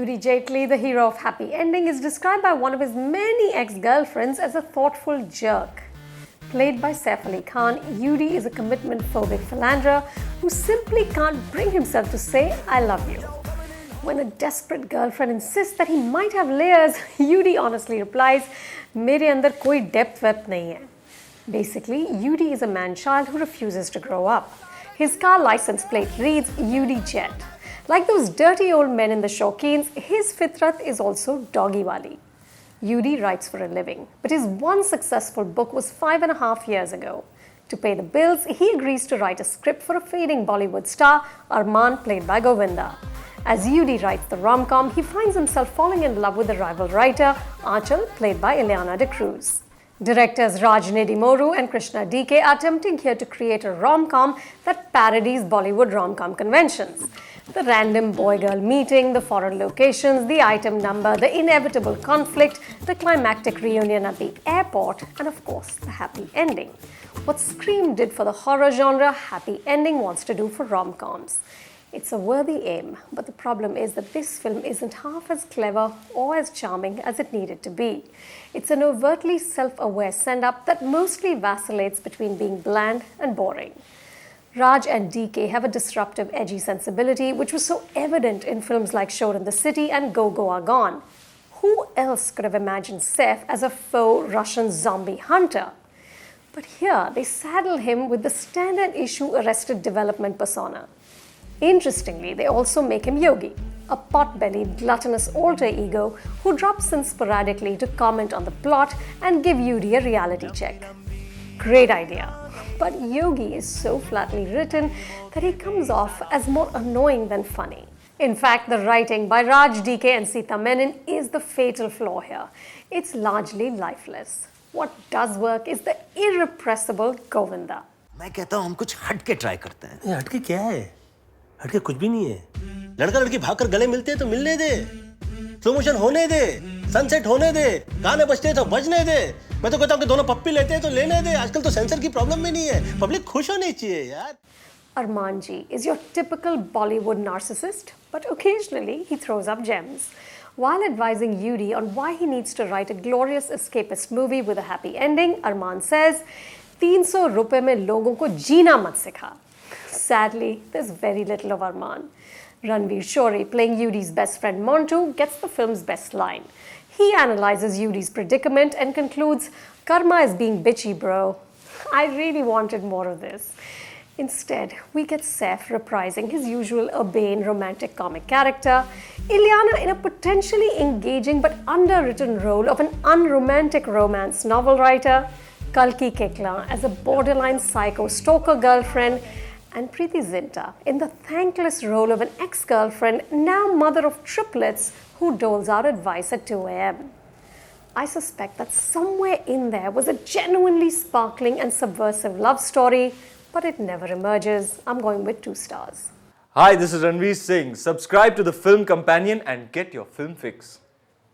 Yuri Jaitley, the hero of Happy Ending, is described by one of his many ex-girlfriends as a thoughtful jerk. Played by Saif Ali Khan, Yuri is a commitment-phobic philanderer who simply can't bring himself to say, "I love you." When a desperate girlfriend insists that he might have layers, Yuri honestly replies, "मेरे अंदर कोई depth वेप्थ नहीं है." Basically, Yuri is a man-child who refuses to grow up. His car license plate reads Yuri Jet. Like those dirty old men in the Shaukeens, his fitrat is also doggy wali. Yuri writes for a living, but his one successful book was 5.5 years ago. To pay the bills, he agrees to write a script for a fading Bollywood star, Arman, played by Govinda. As Yuri writes the rom-com, he finds himself falling in love with the rival writer, Aanchal, played by Ileana de Cruz. Directors Raj Nedimoru and Krishna DK are attempting here to create a rom-com that parodies Bollywood rom-com conventions. The random boy-girl meeting, the foreign locations, the item number, the inevitable conflict, the climactic reunion at the airport, and of course, the happy ending. What Scream did for the horror genre, Happy Ending wants to do for rom-coms. It's a worthy aim, but the problem is that this film isn't half as clever or as charming as it needed to be. It's an overtly self-aware send-up that mostly vacillates between being bland and boring. Raj and DK have a disruptive, edgy sensibility which was so evident in films like Shore in the City and Go Go Are Gone. Who else could have imagined Saif as a faux Russian zombie hunter? But here, they saddle him with the standard issue Arrested Development persona. Interestingly, they also make him Yogi, a pot-bellied, gluttonous alter ego who drops in sporadically to comment on the plot and give Yuri a reality check. Great idea. But Yogi is so flatly written that he comes off as more annoying than funny. In fact, the writing by Raj, DK and Sita Menon is the fatal flaw here. It's largely lifeless. What does work is the irrepressible Govinda. मैं कहता हूँ हम कुछ हटके try करते हैं। ये हटके क्या है? हटके कुछ भी नहीं है। लड़का लड़की भागकर गले मिलते हैं तो मिलने दे, स्लो मोशन होने दे, सनसेट होने दे, गाने बजते हैं तो बजने दे। मैं तो कहता हूँ कि दोनों पप्पी लेते हैं तो लेने दे। आजकल तो सेंसर की प्रॉब्लम भी नहीं है, पब्लिक खुश होनी चाहिए यार। Arman ji is your typical Bollywood narcissist, but occasionally he throws up gems. While advising Yuri on why he needs to write a glorious escapist movie with a happy ending, Arman says, 300 रुपए में लोगों को जीना मत सिखा. Sadly, there's very little of Arman. Ranveer Shori, playing Yuri's best friend Montu, gets the film's best line. He analyzes Yuri's predicament and concludes, "Karma is being bitchy, bro." I really wanted more of this. Instead, we get Saif reprising his usual urbane romantic comic character, Ileana in a potentially engaging but underwritten role of an unromantic romance novel writer, Kalki as a borderline psycho stalker girlfriend, and Preeti Zinta in the thankless role of an ex-girlfriend, now mother of triplets, who doles out advice at 2 a.m. I suspect that somewhere in there was a genuinely sparkling and subversive love story, but it never emerges. I'm going with 2 stars. Hi, this is Ranveer Singh. Subscribe to the Film Companion and get your film fix.